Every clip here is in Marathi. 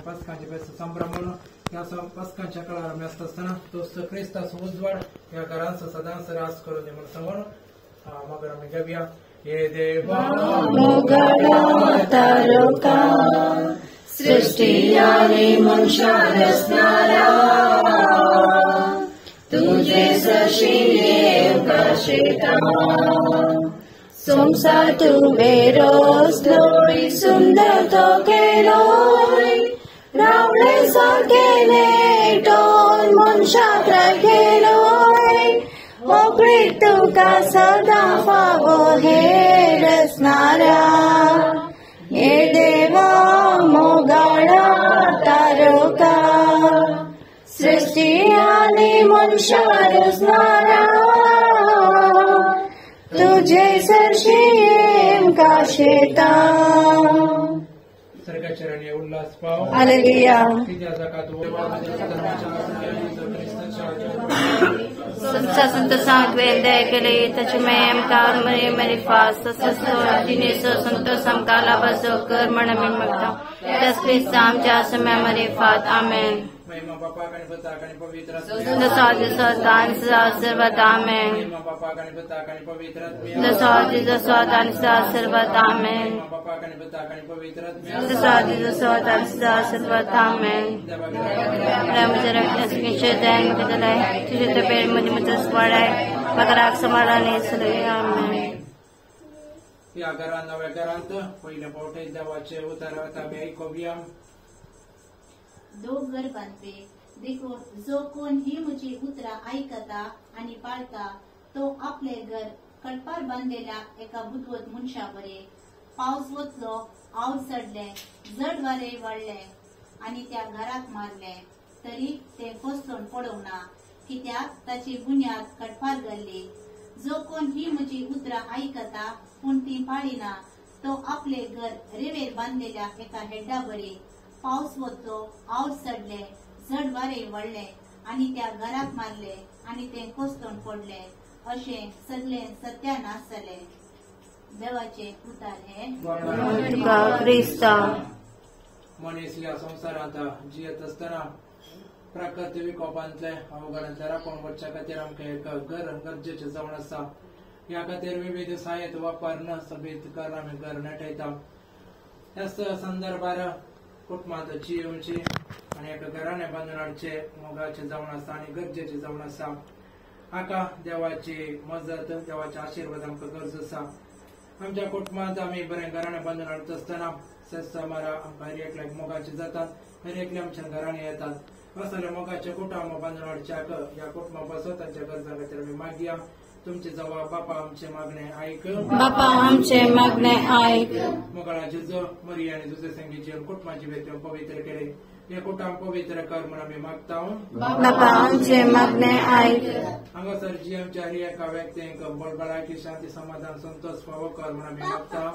पस्कांचे बेस्ट संभ्रमण या पस्कांच्या काळाला मी असताना तो क्रिस्तास उजवाड या घरांचा सदांच रास करू दे म्हणून सांगून मग आम्ही घेऊया हे देवा तारका सृष्टी आणि मनुष्य रचणारा तुझे सशीले काशेता संसार तू बेरोस लोळी सुंदर तो केलोय रावळे सारखेले टोन मनुष्याक केलोय मोकळी तुका सदा फावो हे रचणाऱ्या हे देवा मोगाळा तारका सृष्टी आणि मनुष्य रचणाऱ्या तुझे सरशी काशेता सर्गचरणी उल्हास पाव हालेलुया संत सांग वेद केले त्याचे मॅम कार मरे मेरी फास जिने संत समकाला बसो कर मन में मगता तस्वीर साम जा समय मरे फात आमेन महिमा बापा गणपता गण पवित्र दसाद सदान सर्वत आमेन बापा गणपता गण पवित्र दसाद सदान सर्वत आमेन बापा गणपता गण पवित्र दसाद सदान सर्वत आमेन रामचरण शैतान बदलाय तुझे तो पेड़ मुझे मुझे स्वराय मगराक समाराने सलगे आमेन या घरात नव्या घरात पहिल्या पावटे देवाचे उतार आता मी ऐकूया दो घर बांधते देखो जो कोण ही मुझी उतरा ऐकता आणि पाळता तो आपले घर कडपार बांधलेल्या एका बुधवत मनशा बरे पाऊस वतलो आवड चढले जड वारे वाढले आणि त्या घरात मारले तरी ते कोसळून पडवना कित्याक ताची बुन्याद कडपार घाल्ली जो कोण ही मुझी उतरा ऐकता पूण ती पाळिना तो आपले घर रेवेर बांधलेल्या एका हेड्डा बरे पाऊस वतलो आवड चढले जड वारे वळले आणि त्या घराक मारले आणि ते कोसळून पडले अशे सगळे सत्यानाश जाले देवाचे उतार हे ख्रिस्ता मनीस या संसारात जियत असताना प्राकृतिक विकोपांतले अवघडांतले राखून वचच्या खातीर आमकां एक घर गरजेचें जावन आसा ह्या खातीर विविध साहित्य वापरन सभेत करून आमी घर नेटयता ह्याच संदर्भार कुटुंबात जियोवची आणि एका घराने बांदून हाडचे मोगाचे जावन आसा आणि गरजेचे जावन आसा हाका देवाची मजत देवाचे आशीर्वाद आमकां गरज आसा आमच्या कुटुंबात आमी बरें घराने बांदून हाडत आसतना समारा आमकां हर एकल्याक मोगाचे जातात हर एकले आमच्या घराने येतात असले मोगाचे कुटुंब बांदून हाडच्याक ह्या कुटुंबा स्वताच्या गरजा खातीर आमी मागया तुमचे जवाब बापा आमचे मागणे ऐक बापा आमचे मागणे ऐक मोगळा जेजो मरी आणि तुझे संगीत कुटुंबाची व्यक्ती पवित्र केले हे कुटुंब पवित्र कर म्हणून आम्ही मागता बापा आमचे मागणे ऐक हांगासर जी आमच्या हर एका व्यक्तीक बळबळाकी शांती समाधान संतोष फावो कर म्हणून आम्ही मागता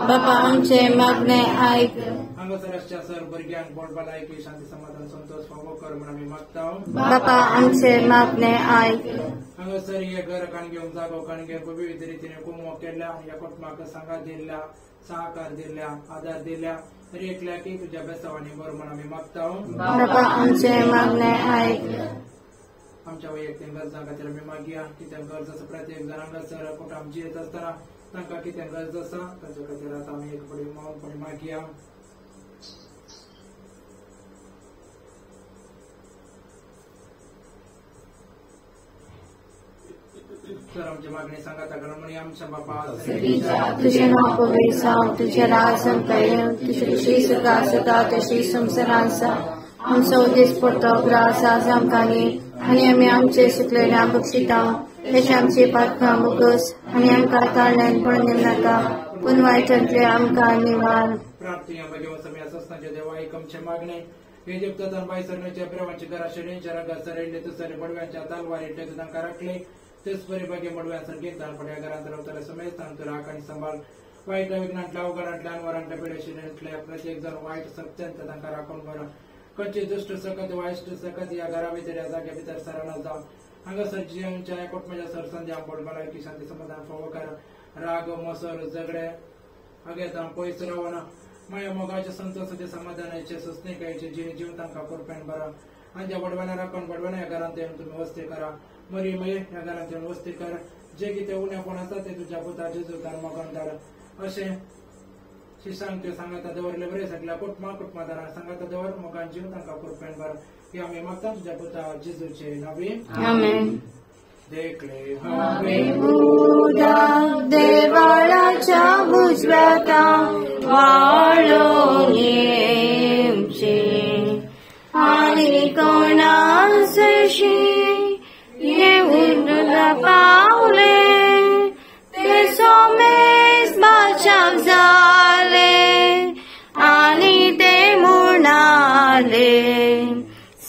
बापा आमचे मागणे ऐक हांगासर आसच्या सर भुरग्यांक बळबळाकी शांती समाधान संतोष फावो कर म्हणून आम्ही मागता बापा आमचे मागणे ऐक हांगासर हे घर काणगेवंक जागो काणगेवंक विविध रितीने कुमो केल्या आणि ह्या कुटुंबाक सांगात दिल्या सहकार दिल्या आधार दिल्या तरी एकल्याक तुझ्या बेसावानी बर म्हणून आम्ही मागता बापा आमचे मागणे ऐक आमच्या वैयक्तिक गरजां खातीर आमी मागया कित्याक गरज आसा प्रत्येक जण हांगासर कुटुंब जियेत आसतना तांकां कितें गरज आसा ताचे खातीर आतां आमी एक बडी मौनपणी मागया तर आमची मागणी सांगाता म्हणे आमच्या बापा तुझे नाव पवित्र जावं तुझे राज संपयें तुझे खुशी सुखा सदा तशी संवसारांसा आमचो उद्देश पडतो ग्रास आज आमकां आनी आमी आमचे सुकलेल्या बक्षिता तशें आमची पातकां मुगस आनी आमकां ताळ्यान पडून नाका पूण वायटांतले आमकां निवार प्राप्ती बघेव समय असनाचे देवा एक आमचे मागणे हे जेवतात बाई सरण्याच्या प्रेमाची घरा शरीराच्या रगात सरेले तुसरे बडव्यांच्या तालवारी तांकां राखले तेच बरे बगे मडव्यासारखे ताणपड्या घरात रावताले समेत तांतू राख आणि सांभाळ वाईट विघ्नांतल्या अवघडांतल्या अनवरांतल्या पिढ्या प्रत्येक जण वाईट सत्यांत तांकां राखून बरं खंयचे दुष्ट सकत वाईट सकत या घरा भितर या जाग्या भितर सराणा जावन हांगासर जियांच्या कुटुंबाच्या सरसंधी आंबोड भलायकी शांती समाधान फावो कर राग मोसर झगडे अगेता पयस रावना माया मोगाचे संतोषाचे समाधानाचे सुस्नेकायचे जिने जीवन तांका कोरपेन बरा आणि बडवाना राखण बडवाना या घरांत येऊन तुम्ही वस्ती करा मरी मये या घरांत येऊन वस्ती कर जे की ते उन्या कोण असतात ते तुझ्या पुता जेजू धर्मगंधार असे शिशांचे सांगता दवरले बरे सगळ्या कुटुंबादारा सांगता दवर मोगान जीवन तांका कोरपेन बरा हे आम्ही मागता तुझ्या पुता जेजूचे नावे आमेन. देखले देवाळाच्या उजव्याता वाळून येऊचे आणि कोणासशी येऊन पावले ते सोमेस बचाव झाले आणि ते म्हणाले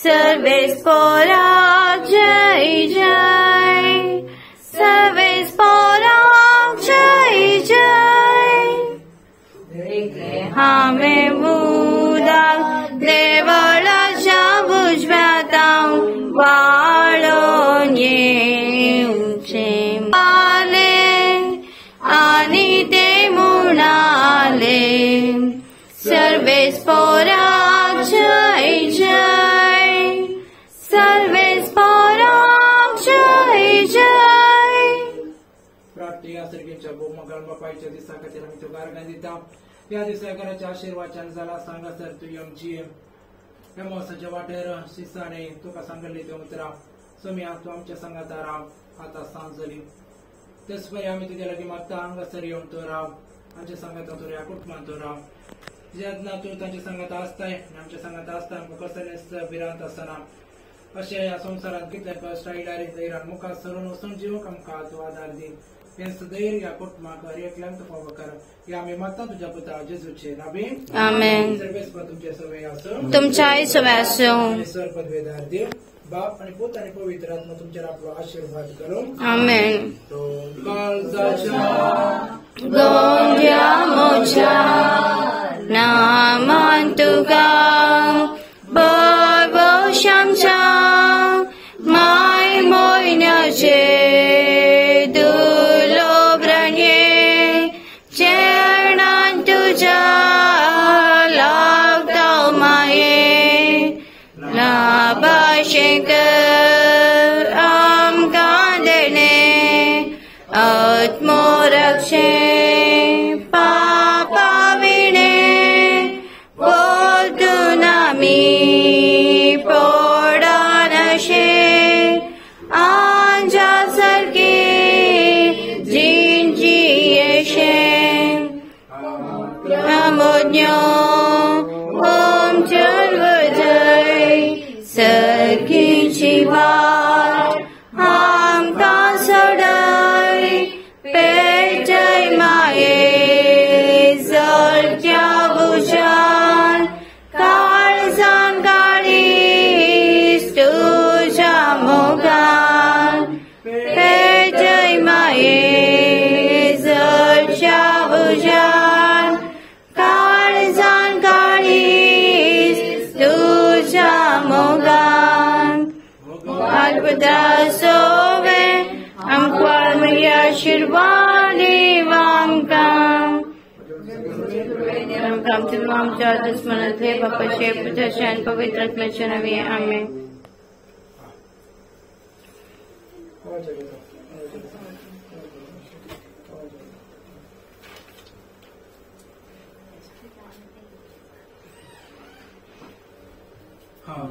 सर्वेस पोरा जय जय सर्वेस पोरा जय जय हामे बुदा देवळाच्या उजव्याता वाळून येऊचे आले आणि ते म्हणाले सर्वेस पोरा जय जय सर्वेस पोरा जय जय. प्रार्थी या सर्गीच्या भूमगल बापायच्या दिसा खातीर आमी तुका आर्गां दिता या दिसा घराच्या आशीर्वादान जाला सांगा सर तू आमची ह्या मोसाच्या वाटेर शिसाणे तुका सांगले ते उतरा समी तू आमच्या संगात राव आता सांज जाली तेच पळय आमी तुज्या लागीं मागता हांगासर येवन तूं राव आमच्या संगात तूं ह्या कुटुंबांत तूं राव जेन्ना तूं तांच्या संगात आसताय आनी आमच्या संगात आसता आमकां कसलेंच भिरांत आसना अशें ह्या संवसारांत कितले कश्ट आयल्यार धैर्यान मुखार सरून वचून जिवंक आमकां तूं आदार दी तेंच धैर्य ह्या कुटुंबाक हर एकल्यांक तूं फावो कर हे आमी मागता तुज्या पुता जेजूचे नावे आमेन. सर्वेस्पर तुमचे सवय आसूं तुमच्याही सवय आसूं आणि सर पदवेदार देव बाप आणि पुत आणि पवित्र आत्मा तुमच्यावर आपलो आशीर्वाद करो आमेन. तो काळजाच्या गोंड्या मोच्या नामान तुका बळवशांच्या माय मोयण्याचे दुलोब्रणे चरणां तुझ्या लागता माये लाभाशेकर आमकां देणे आत्मरक्षे पापा विणे पोतून आमी पोडानशे आंजा सारकी जिंची येशे प्रमोद्यो ओम चलवजय सरकीची वाट आमकां सोडय पेटय माये जळच्या भुजान काळजान काळीज तुझ्या मोगान पेटय माये जळच्या भुजान काळजान काळीज तुझ्या मोगान Alvida sove amquar Maria Shirvani Vamkam Ramkam Tilvam Jadis Manathe Papa Shep Putashan Pavitra Klachanavi Amen. हाँ